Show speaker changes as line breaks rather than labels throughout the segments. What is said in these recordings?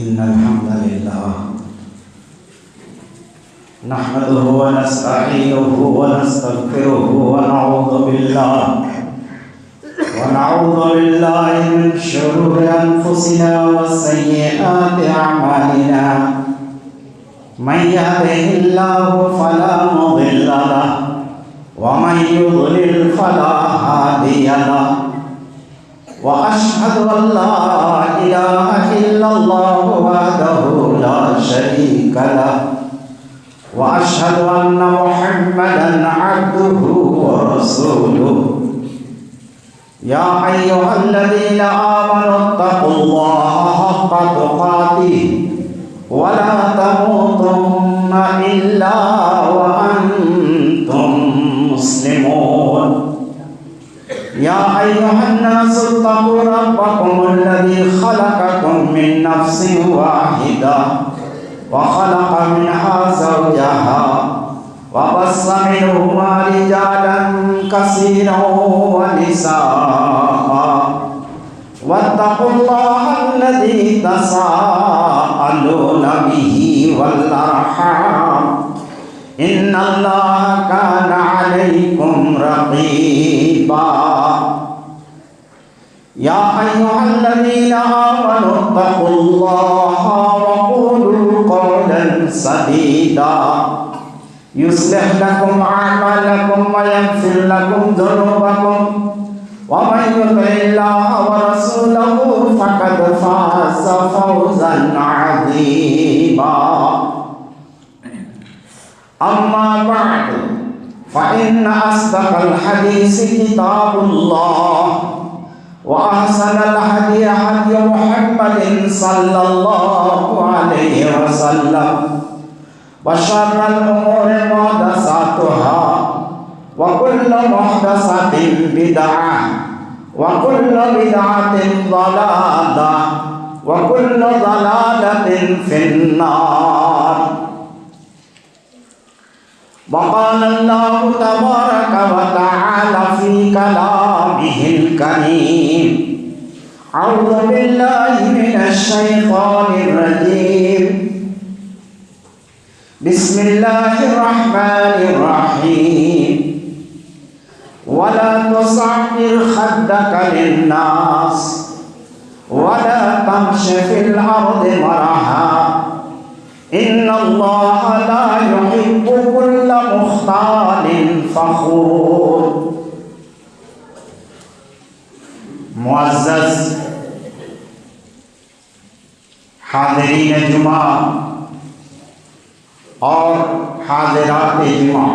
إن الحمد لله نحمده ونستعينه ونستغفره ونعوذ بالله من شرور أنفسنا وسيئات أعمالنا من يهده الله فلا مضل له ومن يضلل فلا هادي له وأشهد أن لا إله إلا الله وحده لا شريك له وأشهد أن محمدا عبده ورسوله يا أيها الذين آمنوا اتقوا الله حق تقاته ولا تموتن إلا وأنتم مسلمون يا أيها الناس اتقوا ربكم الذي خلقكم من نفس واحدة وخلق منها زوجها وبث منهما رجالا كثيرا ونساء واتقوا الله الذي تساءلون به والأرحام إن الله كان عليكم رقيبا يا أيها الذين آمنوا اتقوا الله وقولوا قولا سديدا يصلح لكم أعمالكم ويغفر لكم ذنوبكم ومن يطع الله ورسوله فقد فاز فوزا عظيما أما بعد فإن أصدق الحديث كتاب الله وأحسن الهدي هدي محمد صلى الله عليه وسلم وشر الأمور محدثاتها وكل محدثة بدعة وكل بدعة ضلالة وكل ضلالة في النار وقال الله تبارك وتعالى في كلامه الكريم أعوذ بالله من الشيطان الرجيم بسم الله الرحمن الرحيم ولا تصعر خدك للناس ولا تمش في الأرض مرحا إن الله لا يحب كل مختال فخور معزز حاضرین جمعہ اور حاضرات جمعہ،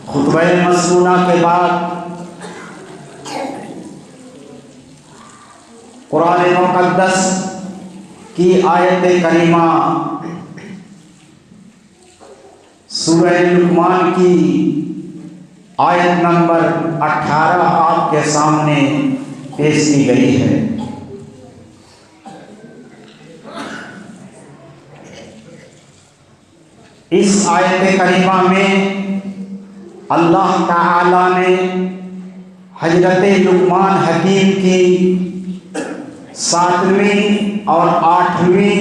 خطبہ مسنونہ کے بعد قرآن مقدس کی آیت کریمہ سورہ لقمان کی آیت نمبر 18 آپ کے سامنے پیش کی گئی ہے۔ اس آیت کریمہ میں اللہ تعالی نے حضرت لقمان حکیم کی 7ویں اور 8ویں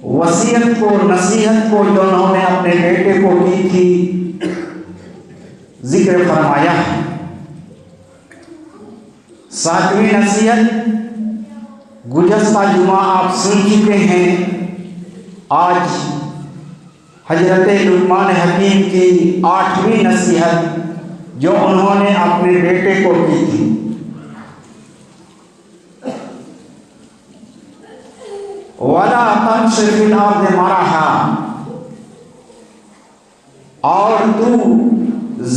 وصیت کو، نصیحت کو جو انہوں نے اپنے بیٹے کو کی تھی ذکر فرمایا ہے۔ 7ویں نصیحت گزشتہ جمعہ آپ سن چکے ہیں۔ آج حضرت لقمان حکیم کی 8ویں نصیحت جو انہوں نے اپنے بیٹے کو کی تھی۔ وَلَا تَمْشِ فِي الْأَرْضِ مَرَحًا، اور تو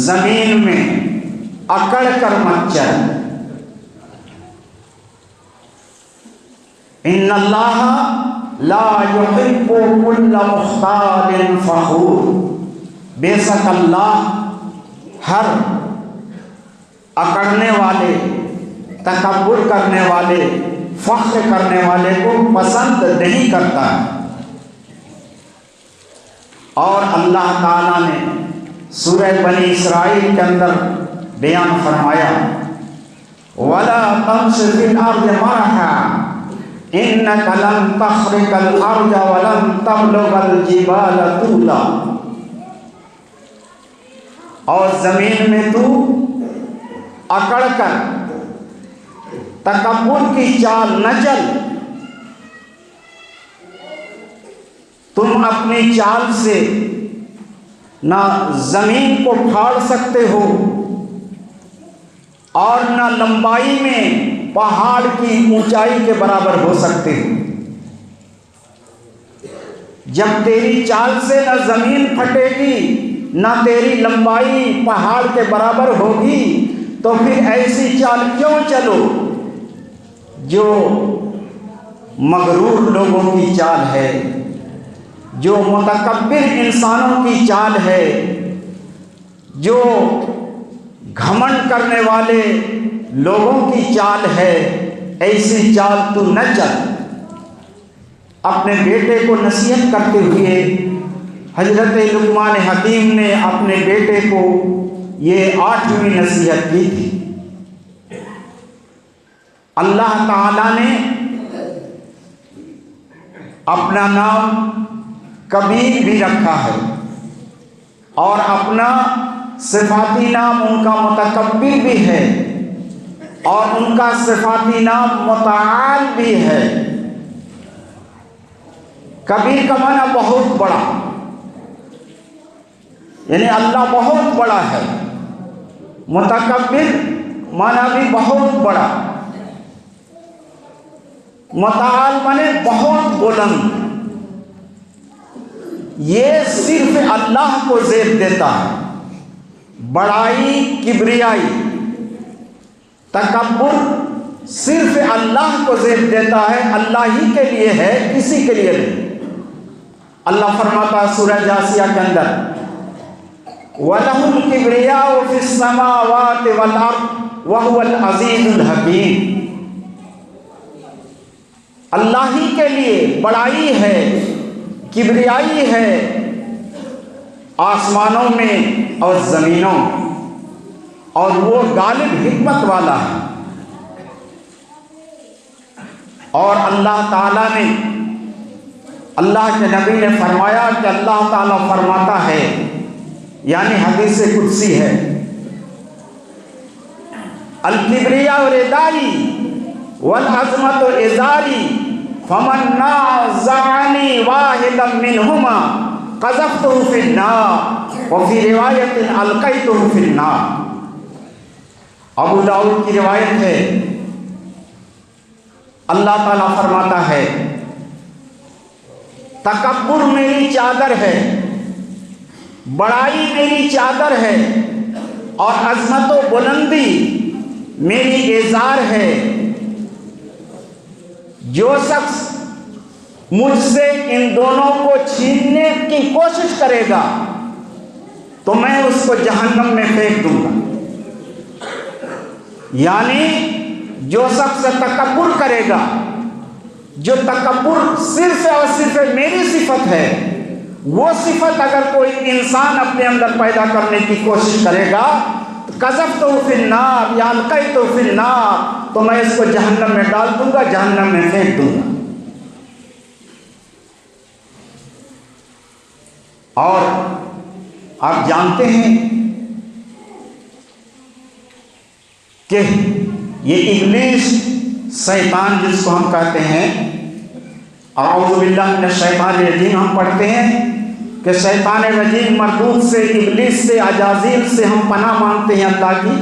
زمین میں اکڑ کر مت چل۔ إِنَّ اللَّهَ لَا يُحِبُّ كُلَّ مُخْتَالٍ فَخُورٍ، بے شک اللہ ہر اکڑنے والے، تکبر کرنے والے، فخر کرنے والے کو پسند نہیں کرتا ہے۔ اور اللہ تعالیٰ نے سورہ بنی اسرائیل کے اندر بیان فرمایا ولا تمش في الأرض مرحا إنك لن تخرق الأرض ولن تبلغ الجبال طولا، اور زمین میں تو اکڑ کر تکبر کی چال نہ چل، تم اپنی چال سے نہ زمین کو پھاڑ سکتے ہو اور نہ لمبائی میں پہاڑ کی اونچائی کے برابر ہو سکتے ہو۔ جب تیری چال سے نہ زمین پھٹے گی نہ تیری لمبائی پہاڑ کے برابر ہوگی، تو پھر ایسی چال کیوں چلو جو مغرور لوگوں کی چال ہے، جو متکبر انسانوں کی چال ہے، جو گھمنڈ کرنے والے لوگوں کی چال ہے۔ ایسی چال تو نہ چل۔ اپنے بیٹے کو نصیحت کرتے ہوئے حضرت لقمان حکیم نے اپنے بیٹے کو یہ 8ویں نصیحت کی تھی۔ اللہ تعالیٰ نے اپنا نام کبیر بھی رکھا ہے اور اپنا صفاتی نام ان کا متکبر بھی ہے اور ان کا صفاتی نام متعال بھی ہے۔ کبیر کا معنی بہت بڑا، یعنی اللہ بہت بڑا ہے۔ متکبر معنی بھی بہت بڑا، متعال معنی بہت بلند۔ یہ صرف اللہ کو زیب دیتا ہے۔ بڑائی، کبریائی، تکبر صرف اللہ کو زیب دیتا ہے، اللہ ہی کے لیے ہے، کسی کے لیے نہیں۔ اللہ فرماتا ہے سورہ جاثیہ کے اندر وَلَهُ الْكِبْرِيَاءُ فِي السَّمَاوَاتِ وَالْأَرْضِ وَهُوَ الْعَزِيزُ الْحَكِيمُ۔ اللہ ہی کے لیے بڑائی ہے، کبریائی ہے، آسمانوں میں اور زمینوں، اور وہ غالب حکمت والا ہے۔ اور اللہ تعالیٰ نے، اللہ کے نبی نے فرمایا کہ اللہ تعالیٰ فرماتا ہے، یعنی حدیث قدسی ہے، الکبریاء ردائی والعظمت ازاری فمن نازعنی واحدا منہما قذفتہ فی النار وفی روایت القیتہ فی النار۔ ابو داؤد کی روایت ہے، اللہ تعالیٰ فرماتا ہے تکبر میری چادر ہے، بڑائی میری چادر ہے، اور عظمت و بلندی میری ازار ہے۔ جو شخص مجھ سے ان دونوں کو چھیننے کی کوشش کرے گا تو میں اس کو جہنم میں پھینک دوں گا۔ یعنی جو شخص تکبر کرے گا، جو تکبر صرف اور صرف میری صفت ہے، وہ صفت اگر کوئی انسان اپنے اندر پیدا کرنے کی کوشش کرے گا، قذفتہ فی النار یا القیتہ فی النار، تو میں اس کو جہنم میں ڈال دوں گا، جہنم میں پھینک دوں گا۔ اور آپ جانتے ہیں کہ یہ ابلیس، شیطان جس کو ہم کہتے ہیں، اعوذ باللہ من الشیطان الرجیم ہم پڑھتے ہیں کہ شیطان رجیم مردود سے، ابلیس سے، اجازیل سے ہم پناہ مانگتے ہیں اللہ کی۔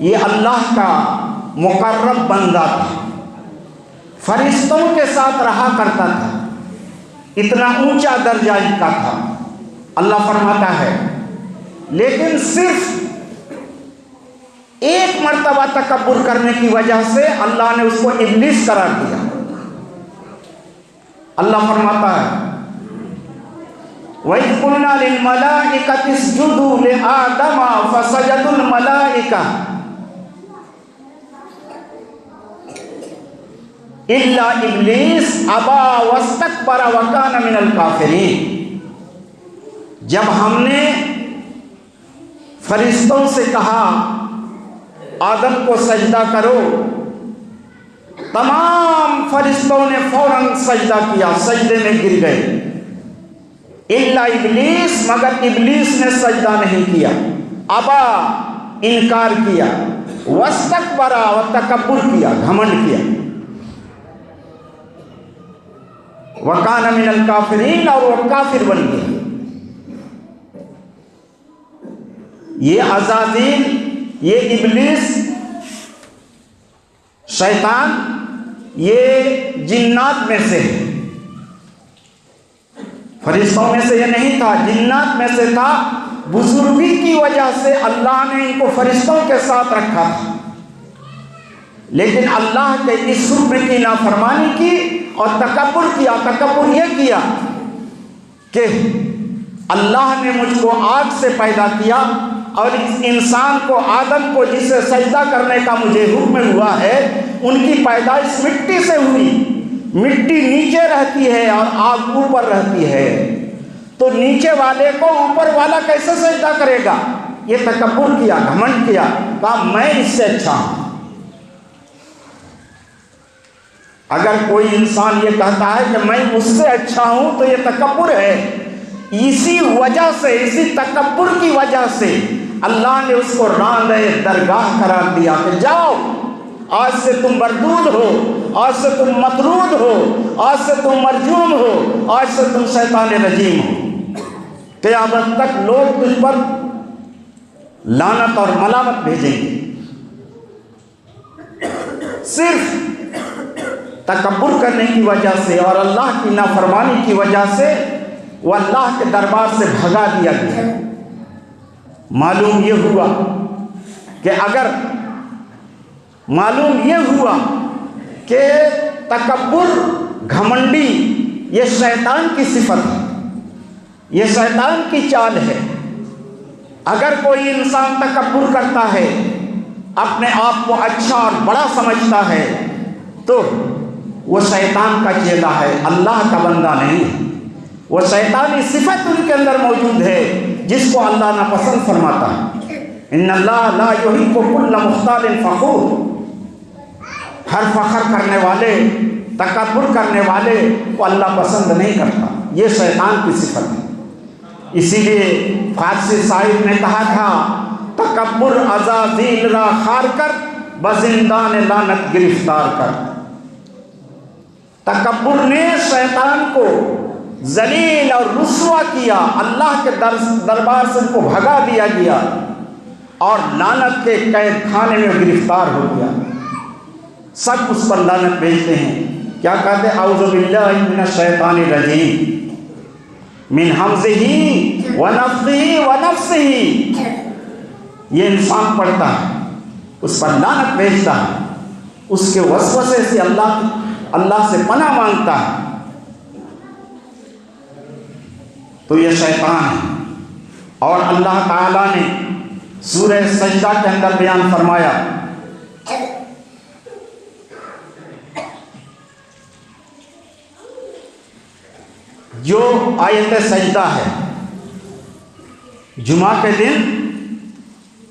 یہ اللہ کا مقرب بندہ تھا، فرشتوں کے ساتھ رہا کرتا تھا، اتنا اونچا درجہ ان کا تھا۔ اللہ فرماتا ہے لیکن صرف ایک مرتبہ تکبر کرنے کی وجہ سے اللہ نے اس کو ابلیس قرار دیا۔ اللہ فرماتا ہے وَإِذْ قُلْنَا لِلْمَلَائِكَةِ اسْجُدُوا لِآدَمَ فَسَجَدُوا الْمَلَائِكَةُ إِلَّا إِبْلِيسَ أَبَى وَاسْتَكْبَرَ وَكَانَ مِنَ الْكَافِرِينَ۔ جب ہم نے فرشتوں سے کہا آدم کو سجدہ کرو، تمام فرشتوں نے فوراً سجدہ کیا، سجدے میں گر گئے، الا ابلیس، مگر ابلیس نے سجدہ نہیں کیا، ابا، انکار کیا، واستکبر، و تکبر کیا، گھمنڈ کیا، وکان من الکافرین، اور وہ کافر بن گیا۔ یہ عزازیل، یہ ابلیس، شیطان، یہ جنات میں سے ہے، فرشتوں میں سے یہ نہیں تھا، جنات میں سے تھا۔ بزرگی کی وجہ سے اللہ نے ان کو فرشتوں کے ساتھ رکھا تھا، لیکن اللہ کے اس حکم کی نافرمانی کی اور تکبر کیا۔ تکبر یہ کیا کہ اللہ نے مجھ کو آگ سے پیدا کیا، اور اس انسان کو، آدم کو، جسے سجدہ کرنے کا مجھے حکم ہوا ہے، ان کی پیدائش مٹی سے ہوئی، مٹی نیچے رہتی ہے اور آگ اوپر رہتی ہے، تو نیچے والے کو اوپر والا کیسے سجدہ کرے گا؟ یہ تکبر کیا، گھمنڈ کیا، کہا میں اس سے اچھا ہوں۔ اگر کوئی انسان یہ کہتا ہے کہ میں اس سے اچھا ہوں تو یہ تکبر ہے۔ اسی وجہ سے، اسی تکبر کی وجہ سے اللہ نے اس کو راندِ درگاہ قرار دیا کہ جاؤ، آج سے تم مردود ہو، آج سے تم مطرود ہو، آج سے تم مرجوم ہو، آج سے تم شیطان رجیم ہو۔ قیامت تک لوگ تجھ پر لعنت اور ملامت بھیجیں گے، صرف تکبر کرنے کی وجہ سے اور اللہ کی نافرمانی کی وجہ سے وہ اللہ کے دربار سے بھگا دیا گیا۔ معلوم یہ ہوا کہ تکبر، گھمنڈی، یہ شیطان کی صفت ہے، یہ شیطان کی چال ہے۔ اگر کوئی انسان تکبر کرتا ہے، اپنے آپ کو اچھا اور بڑا سمجھتا ہے، تو وہ شیطان کا چیلا ہے، اللہ کا بندہ نہیں ہے۔ وہ شیطانی صفت ان کے اندر موجود ہے جس کو اللہ ناپسند فرماتا ہے۔ ان اللہ لا یحب کل مختال فخور، ہر فخر کرنے والے، تکبر کرنے والے کو اللہ پسند نہیں کرتا، یہ شیطان کی صفت ہے۔ اسی لیے فارسی شاعر نے کہا تھا، تکبر عزازیل را خار کر، بزندان لعنت گرفتار کر۔ تکبر نے شیطان کو ذلیل اور رسوا کیا، اللہ کے دربار سے ان کو بھگا دیا گیا اور لعنت کے قید خانے میں گرفتار ہو گیا۔ سب اس پر لعنت بھیجتے ہیں، کیا کہتے ہیں؟ اعوذ باللہ من الشیطان الرجیم من ہمزہ ونفخہ ونفثہ۔ یہ انسان پڑھتا ہے، اس پر لعنت بھیجتا ہے، اس کے وسوسے سے اللہ سے پناہ مانگتا ہے، تو یہ شیطان ہے۔ اور اللہ تعالیٰ نے سورہ سجدہ کے اندر بیان فرمایا، جو آیت سجدہ ہے، جمعہ کے دن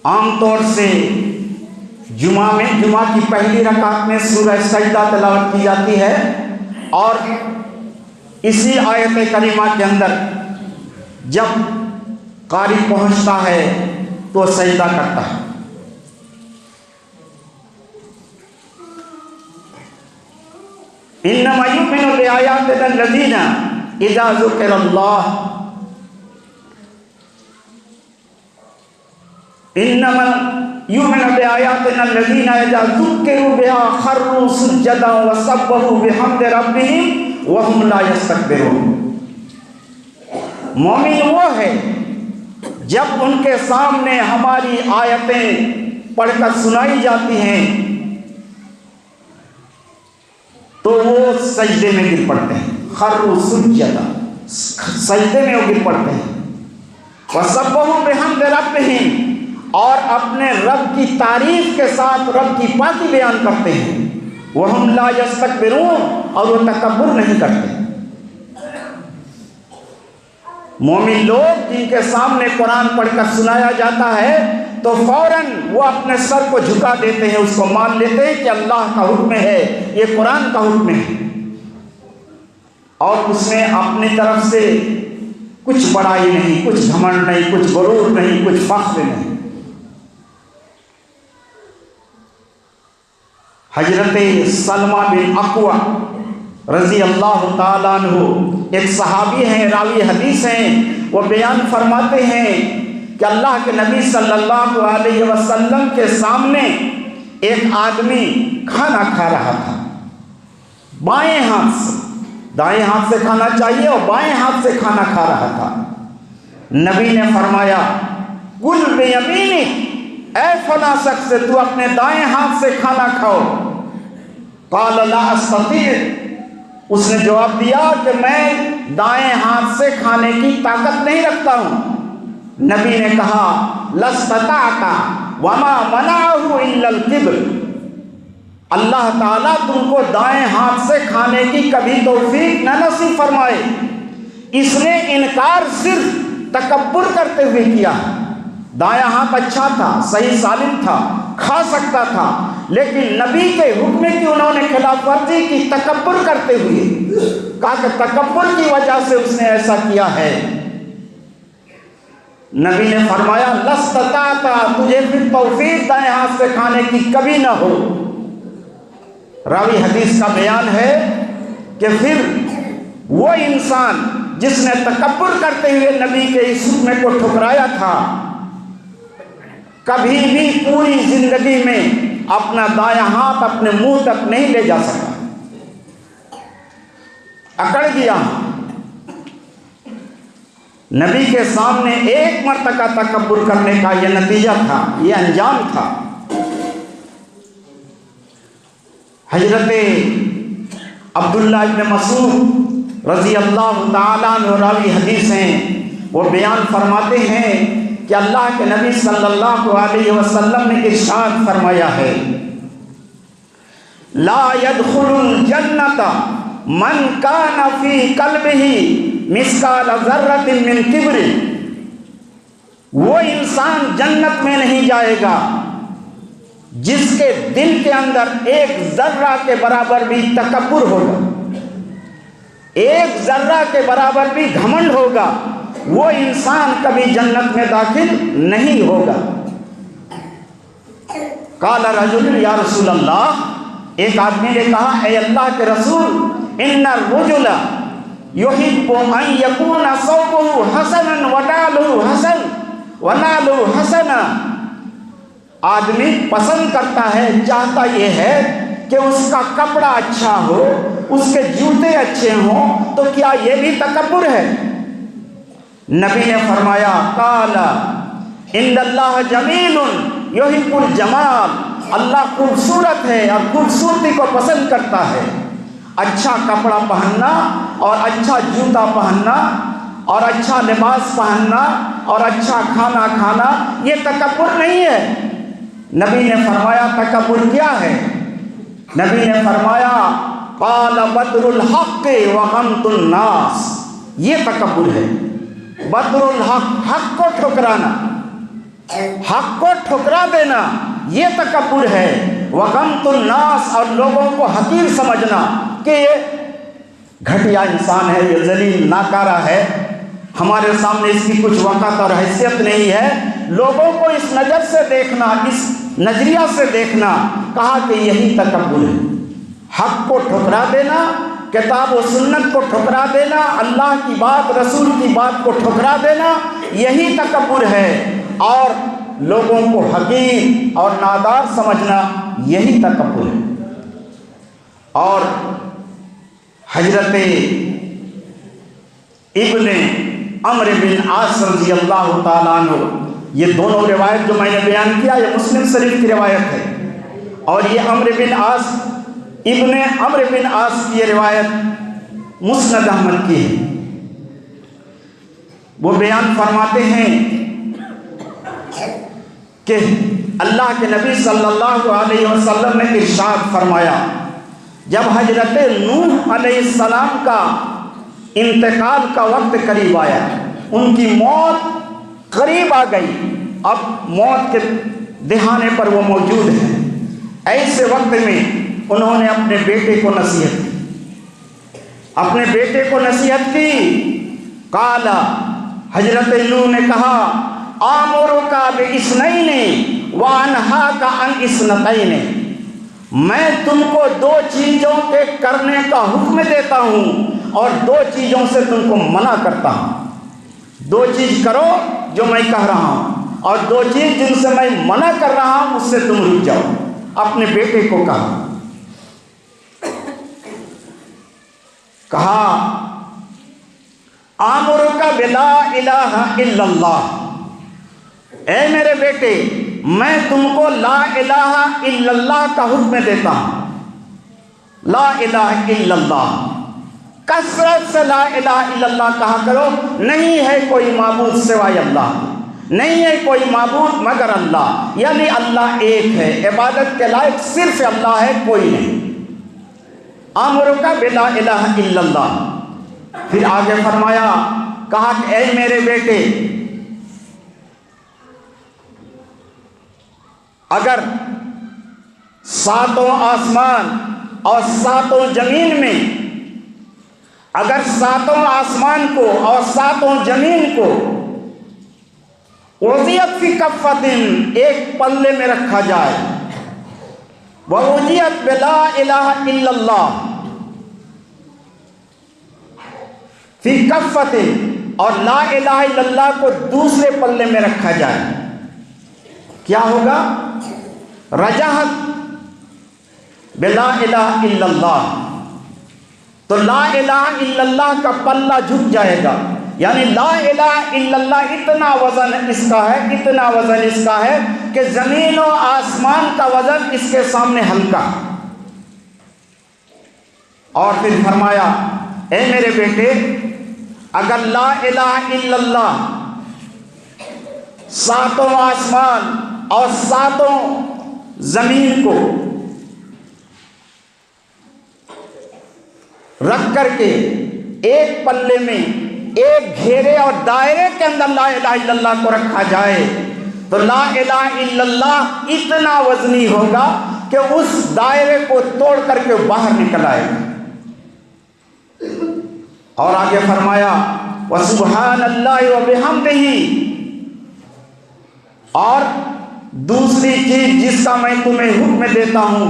عام طور سے جمعہ کی پہلی رکعت میں سورہ سجدہ تلاوت کی جاتی ہے، اور اسی آیت کریمہ کے اندر جب قاری پہنچتا ہے تو سجدہ کرتا ہے۔ انما یؤمن بآیاتنا الذین اذا ذکر اللہ، انما یؤمن بآیاتنا الذین اذا ذکروا بها خروا سجدا وسبحوا بحمد ربهم وهم لا یستکبرون۔ مومن وہ ہے جب ان کے سامنے ہماری آیتیں پڑھ کر سنائی جاتی ہیں تو وہ سجدے میں گر پڑتے ہیں، خروا سجدا، سجدے میں وہ گر پڑتے ہیں، وسبحوا بحمد ربهم، اور اپنے رب کی تعریف کے ساتھ رب کی پاکی بیان کرتے ہیں، وہم لا یستکبرون، اور وہ تکبر نہیں کرتے۔ مومن لوگ جن کے سامنے قرآن پڑھ کر سنایا جاتا ہے تو فوراً وہ اپنے سر کو جھکا دیتے ہیں، اس کو مان لیتے ہیں کہ اللہ کا حکم ہے، یہ قرآن کا حکم ہے، اور اس میں اپنی طرف سے کچھ بڑائی نہیں، کچھ گھمنڈ نہیں، کچھ غرور نہیں، کچھ فخر نہیں۔ حضرت سلمہ بن اکوع رضی اللہ تعالیٰ عنہ ایک صحابی ہیں، راوی حدیث ہیں، وہ بیان فرماتے ہیں کہ اللہ کے نبی صلی اللہ علیہ وسلم کے سامنے ایک آدمی کھانا کھا رہا تھا بائیں ہاتھ سے، دائیں ہاتھ سے کھانا چاہیے اور بائیں ہاتھ سے کھانا کھا رہا تھا۔ نبی نے فرمایا کل بیمینک، اے فلاں شخص تو اپنے دائیں ہاتھ سے کھانا کھاؤ۔ قال لا استطیع، اس نے جواب دیا کہ میں دائیں ہاتھ سے کھانے کی طاقت نہیں رکھتا ہوں۔ نبی نے کہا لاستطعت وما منعه الا الكبر، اللہ تعالیٰ تم کو دائیں ہاتھ سے کھانے کی کبھی توفیق نہ نصیب فرمائے، اس نے انکار صرف تکبر کرتے ہوئے کیا۔ دایاں ہاتھ اچھا تھا، صحیح سالم تھا، کھا سکتا تھا، لیکن نبی کے حکم کی انہوں نے خلاف ورزی کی تکبر کرتے ہوئے، کہا کہ تکبر کی وجہ سے اس نے ایسا کیا ہے۔ نبی نے فرمایا لاستطعت، تجھے پھر توفیق دائیں ہاتھ سے کھانے کی کبھی نہ ہو۔ راوی حدیث کا بیان ہے کہ پھر وہ انسان جس نے تکبر کرتے ہوئے نبی کے اس حکم کو ٹھکرایا تھا، کبھی بھی پوری زندگی میں اپنا دایاں ہاتھ اپنے منہ تک نہیں لے جا سکا، اکڑ گیا۔ نبی کے سامنے ایک مرتبہ تکبر کرنے کا یہ نتیجہ تھا، یہ انجام تھا۔ حضرت عبداللہ ابن مسعود رضی اللہ تعالیٰ عنہ راوی حدیث ہیں، وہ بیان فرماتے ہیں کہ اللہ کے نبی صلی اللہ علیہ وسلم نے ارشاد فرمایا ہے لا يدخل الجنت من کان فی قلبہ مثقال ذرۃ من کبر، وہ انسان جنت میں نہیں جائے گا جس کے دل کے اندر ایک ذرہ کے برابر بھی تکبر ہوگا، ایک ذرہ کے برابر بھی گھمنڈ ہوگا، وہ انسان کبھی جنت میں داخل نہیں ہوگا۔ قال رجل یا رسول اللہ، ایک آدمی نے کہا اے اللہ کے رسول، ان الرجل یحب ان یکون ثوبہ حسنا ونالہ حسنا، آدمی پسند کرتا ہے، چاہتا یہ ہے کہ اس کا کپڑا اچھا ہو، اس کے جوتے اچھے ہوں، تو کیا یہ بھی تکبر ہے؟ نبی نے فرمایا قال ان اللہ جمیل یحب الجمال، اللہ خوبصورت ہے اور خوبصورتی کو پسند کرتا ہے۔ اچھا کپڑا پہننا اور اچھا جوتا پہننا اور اچھا لباس پہننا اور اچھا کھانا کھانا یہ تکبر نہیں ہے۔ نبی نے فرمایا تکبر کیا ہے؟ نبی نے فرمایا قال بطر الحق وغمط الناس، یہ تکبر ہے۔ بطر الحق، حق کو ٹھکرانا، حق کو ٹھکرا دینا، یہ تکبر ہے۔ وغمط الناس، اور لوگوں کو حقیر سمجھنا کہ یہ گھٹیا انسان ہے، یہ ذلیل ناکارہ ہے، ہمارے سامنے اس کی کچھ وقت اور حیثیت نہیں ہے، لوگوں کو اس نظر سے دیکھنا، اس نظریہ سے دیکھنا، کہا کہ یہی تکبر ہے۔ حق کو ٹھکرا دینا، کتاب و سنت کو ٹھکرا دینا، اللہ کی بات رسول کی بات کو ٹھکرا دینا، یہی تکبر ہے، اور لوگوں کو حقیر اور نادار سمجھنا یہی تکبر ہے۔ اور حضرت ابن عمرو بن عاص رضی اللہ تعالیٰ عنہ، یہ دونوں روایت جو میں نے بیان کیا یہ مسلم شریف کی روایت ہے، اور یہ ابن عمرو بن عاص کی روایت مسند احمد کی ہے۔ وہ بیان فرماتے ہیں کہ اللہ کے نبی صلی اللہ علیہ وسلم نے ارشاد فرمایا، جب حضرت نوح علیہ السلام کا انتقال کا وقت قریب آیا، ان کی موت قریب آ گئی، اب موت کے دہانے پر وہ موجود ہیں۔ ایسے وقت میں انہوں نے اپنے بیٹے کو نصیحت کی، اپنے بیٹے کو نصیحت کی۔ قال، حضرت نوح نے کہا، آمرک باثنین وانہاک عن اثنتین، میں تم کو 2 چیزوں کے کرنے کا حکم دیتا ہوں اور 2 چیزوں سے تم کو منع کرتا ہوں۔ 2 چیز کرو جو میں کہہ رہا ہوں، اور 2 چیز جن سے میں منع کر رہا ہوں اس سے تم رک جاؤ۔ اپنے بیٹے کو کہا آمرک بلا الہ الا اللہ، اے میرے بیٹے میں تم کو لا الہ الا اللہ کا حکم دیتا ہوں۔ لا الہ الا اللہ، کثرت سے لا الہ الا اللہ کہا کرو۔ نہیں ہے کوئی معبود سوائے اللہ، نہیں ہے کوئی معبود مگر اللہ، یعنی اللہ ایک ہے، عبادت کے لائق صرف اللہ ہے، کوئی نہیں۔ آمرک بلا الہ الا اللہ۔ پھر آگے فرمایا، کہا کہ اے میرے بیٹے اگر 7 آسمان اور 7 زمین میں، اگر 7 آسمان کو اور 7 زمین کو وضعیت فی کفۃ، ایک پلے میں رکھا جائے، ووضعیت بلا الہ الا اللہ فی کفۃ، اور لا الہ الا اللہ کو دوسرے پلے میں رکھا جائے، کیا ہوگا؟ رجحت بلا الہ الا اللہ، تو لا الہ الا اللہ کا پلہ جھک جائے گا، یعنی لا الہ الا اللہ اتنا وزن اس کا ہے، اتنا وزن اس کا ہے کہ زمین و آسمان کا وزن اس کے سامنے ہلکا۔ اور پھر فرمایا، اے میرے بیٹے اگر لا الہ الا اللہ 7 آسمان اور 7 زمین کو رکھ کر کے ایک پلے میں، ایک گھیرے اور دائرے کے اندر لا الہ الا اللہ کو رکھا جائے، تو لا الہ الا اللہ اتنا وزنی ہوگا کہ اس دائرے کو توڑ کر کے باہر نکل آئے گا۔ اور آگے فرمایا، وَسُبْحَانَ اللَّهِ وَبِحَمْدِهِ، اور دوسری چیز جس کا میں تمہیں حکم دیتا ہوں،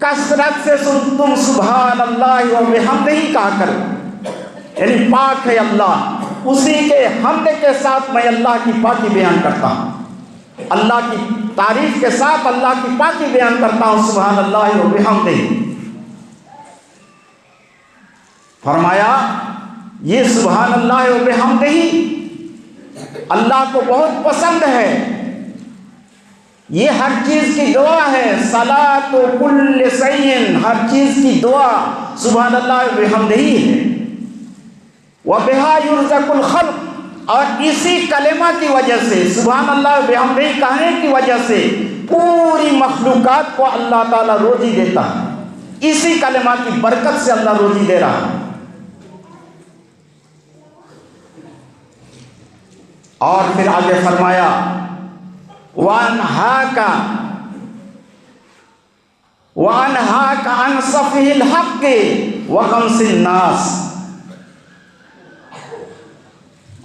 کثرت سے تم سبحان اللہ وبحمدہ کہا کرو، یعنی پاک ہے اللہ، اسی کے حمد کے ساتھ میں اللہ کی پاکی بیان کرتا ہوں، اللہ کی تعریف کے ساتھ اللہ کی پاکی بیان کرتا ہوں، سبحان اللہ وبحمدہ۔ فرمایا یہ سبحان اللہ وبحمدہ اللہ کو بہت پسند ہے، یہ ہر چیز کی دعا ہے، صلاۃ کل شیء، ہر چیز کی دعا سبحان اللہ وبحمدہ ہے۔ وَبِهَا يُرْزَقُ الْخَلْقُ، اور اسی کلمہ کی وجہ سے، سبحان اللہ وبحمدہ کہنے کی وجہ سے پوری مخلوقات کو اللہ تعالیٰ روزی دیتا ہے، اسی کلمہ کی برکت سے اللہ روزی دے رہا ہے۔ اور پھر آگے فرمایا، وَأَنْهَاكَ عَنْ صَفْحِ الْحَقِّ وَغَمْسِ النَّاسِ،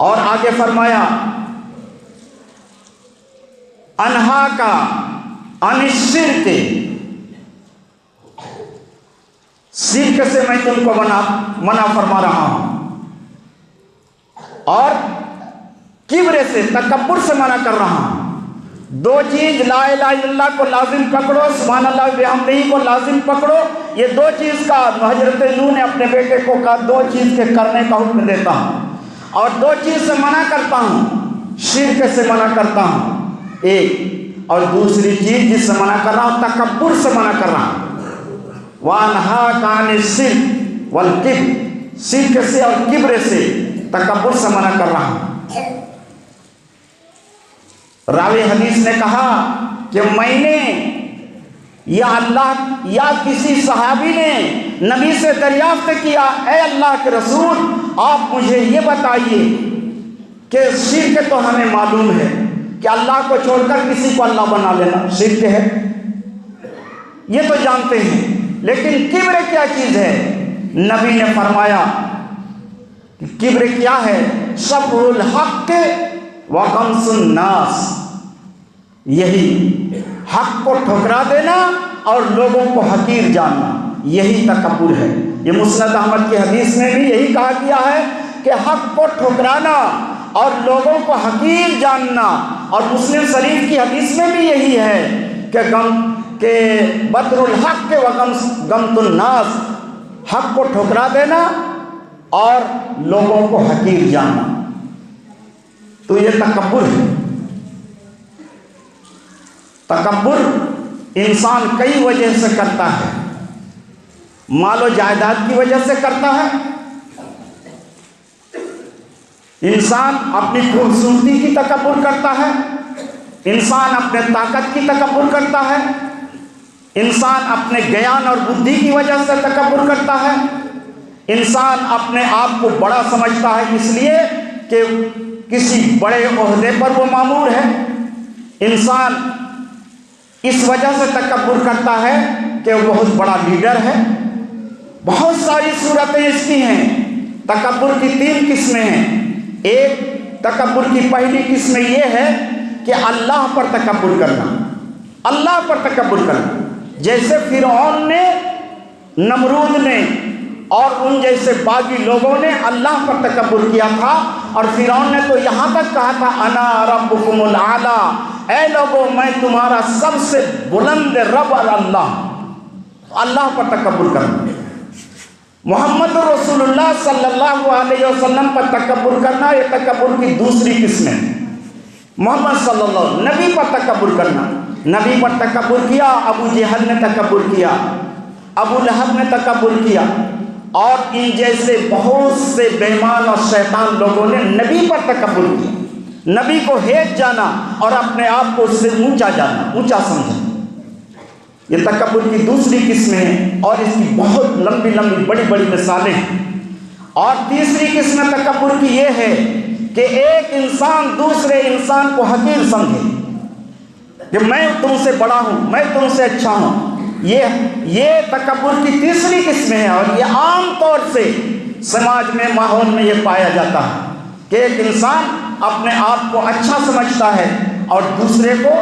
اور آگے فرمایا، أَنْهَاكَ عَنِ الشِّرْكِ، شرک سے میں تم کو منع فرما رہا ہوں، اور کبر سے، تکبر سے منع کر رہا ہوں۔ 2 چیز لا الہ الا اللہ کو لازم پکڑو، سبحان اللہ وبحمدہ کو لازم پکڑو، یہ 2 چیز کا حضرت نوح نے اپنے بیٹے کو کہا، 2 چیز کے کرنے کا حکم دیتا ہوں، اور 2 چیز سے منع کرتا ہوں، شرک سے منع کرتا ہوں ایک، اور دوسری چیز جس سے منع کر رہا ہوں تکبر سے منع کر رہا ہوں۔ وَأَنْهَاكَ عَنِ الشِّرْكِ وَالْكِبْرِ، شرک سے اور کبر سے، تکبر سے منع کر رہا ہوں۔ راوی حدیث نے کہا کہ میں نے یا اللہ یا کسی صحابی نے نبی سے دریافت کیا، اے اللہ کے رسول آپ مجھے یہ بتائیے کہ شرک تو ہمیں معلوم ہے کہ اللہ کو چھوڑ کر کسی کو اللہ بنا لینا شرک ہے، یہ تو جانتے ہیں، لیکن کبر کیا چیز ہے؟ نبی نے فرمایا کہ کبر کیا ہے؟ سفر الحق و غمز الناس، یہی حق کو ٹھکرا دینا اور لوگوں کو حقیر جاننا، یہی تکبر ہے۔ یہ مسند احمد کی حدیث میں بھی یہی کہا گیا ہے کہ حق کو ٹھکرانا اور لوگوں کو حقیر جاننا، اور مسلم شریف کی حدیث میں بھی یہی ہے کہ بطر الحق و غمط الناس، حق کو ٹھکرا دینا اور لوگوں کو حقیر جاننا، تو یہ تکبر ہے۔ تکبر انسان کئی وجہ سے کرتا ہے، مال و جائیداد کی وجہ سے کرتا ہے، انسان اپنی خوبصورتی کی تکبر کرتا ہے، انسان اپنے طاقت کی تکبر کرتا ہے، انسان اپنے گیان اور بدھی کی وجہ سے تکبر کرتا ہے، انسان اپنے آپ کو بڑا سمجھتا ہے اس لیے کہ کسی بڑے عہدے پر وہ مامور ہے، انسان اس وجہ سے تکبر کرتا ہے کہ وہ بہت بڑا لیڈر ہے۔ بہت ساری صورتیں اس کی ہیں۔ تکبر کی 3 قسمیں ہیں۔ ایک تکبر کی پہلی قسم یہ ہے کہ اللہ پر تکبر کرنا، اللہ پر تکبر کرنا، جیسے فرعون نے، نمرود نے اور ان جیسے باغی لوگوں نے اللہ پر تکبر کیا تھا، اور فرعون نے تو یہاں تک کہا تھا انا ربکم الاعلی، اے لوگوں میں تمہارا سب سے بلند رب اللہ پر تکبر کرنا۔ محمد رسول اللہ صلی اللہ علیہ وسلم پر تکبر کرنا، یہ تکبر کی دوسری قسم ہے۔ محمد صلی اللہ علیہ وسلم، نبی پر تکبر کرنا، نبی پر تکبر کیا، ابو جہل نے تکبر کیا، ابو لہب نے تکبر کیا، اور ان جیسے بہت سے بے ایمان اور شیطان لوگوں نے نبی پر تکبر کیا، نبی کو ہیٹ جانا اور اپنے آپ کو اس سے اونچا جانا، اونچا سمجھنا، یہ تکبر کی دوسری قسم ہے، اور اس کی بہت لمبی لمبی بڑی بڑی مثالیں ہیں۔ اور تیسری قسم تکبر کی یہ ہے کہ ایک انسان دوسرے انسان کو حقیر سمجھے کہ میں تم سے بڑا ہوں، میں تم سے اچھا ہوں، یہ تکبر کی تیسری قسم ہے، اور یہ عام طور سے سماج میں، ماحول میں یہ پایا جاتا ہے کہ ایک انسان اپنے آپ کو اچھا سمجھتا ہے اور دوسرے کو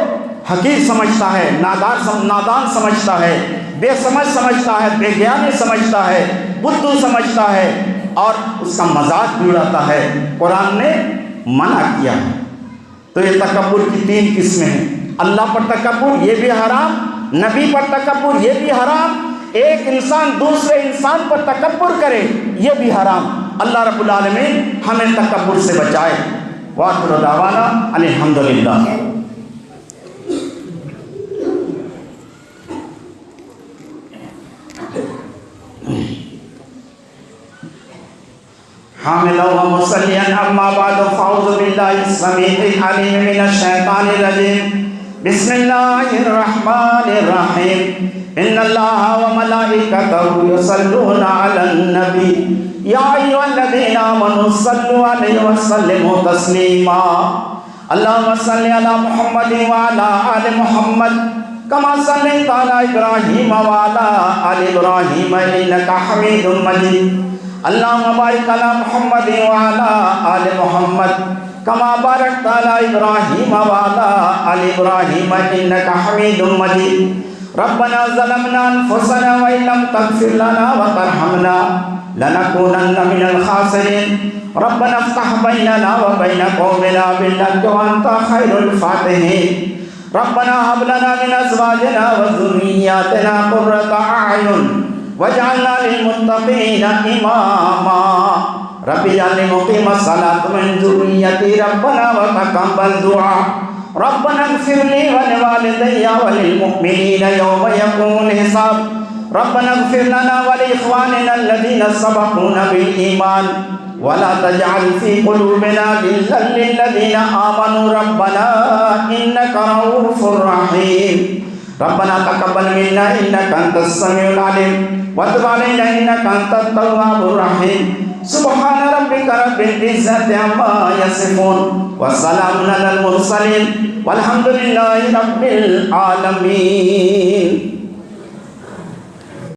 حقیر سمجھتا ہے، نادان سمجھتا ہے، بے سمجھ سمجھتا ہے، بے گیانی سمجھتا ہے، بدھو سمجھتا ہے، اور اس کا مذاق بھی اڑاتا ہے۔ قرآن نے منع کیا ہے۔ تو یہ تکبر کی 3 قسمیں ہیں۔ اللہ پر تکبر یہ بھی حرام، نبی پر تکبر یہ بھی حرام، ایک انسان دوسرے انسان پر تکبر کرے یہ بھی حرام۔ اللہ رب العالمین ہمیں تکبر سے بچائے۔ وآخر دعوانا الحمدللہ۔ حاملا و مصلیا اما بعد فاعوذ باللہ السمیع العلیم من الشیطان الرجیم بسم اللہ الرحمن الرحیم ان اللہ و ملائکتہ یصلون علی النبی یا ایھا الذین آمنوا صلوا علیہ وسلموا تسلیما اللہم صل علی محمد وعلی آل محمد کما صلیت علی ابراہیم وعلی آل ابراہیم انک حمید مجید اللہم بارک علی محمد وعلی آل محمد کما بارکت علی ابراہیم وعلی آل ابراہیم انک حمید مجید ربنا ظلمنا انفسنا وان لم تغفر لنا وترحمنا لنکونن من الخاسرین ربنا افتح بیننا وبین قومنا بالحق وانت خیر الفاتحین ربنا هب لنا من ازواجنا وذریاتنا قرۃ اعین وجعلنا للمتقین اماما رب اجعلنی مقیم الصلاۃ من ذریتی ربنا وتقبل دعاء ربنا اغفر لی ولوالدی وللمؤمنین یوم یقوم الحساب ربنا اغفر لنا ولاخواننا الذین سبقونا بالایمان ولا تجعل في قلوبنا غلا للذین آمنوا ربنا انک رؤوف رحیم ربنا تقبل منا انك انت السميع العليم وتب علينا انك انت التواب الرحيم سبحان ربك رب العزة عما يصفون وسلام على المرسلين والحمد لله رب العالمين.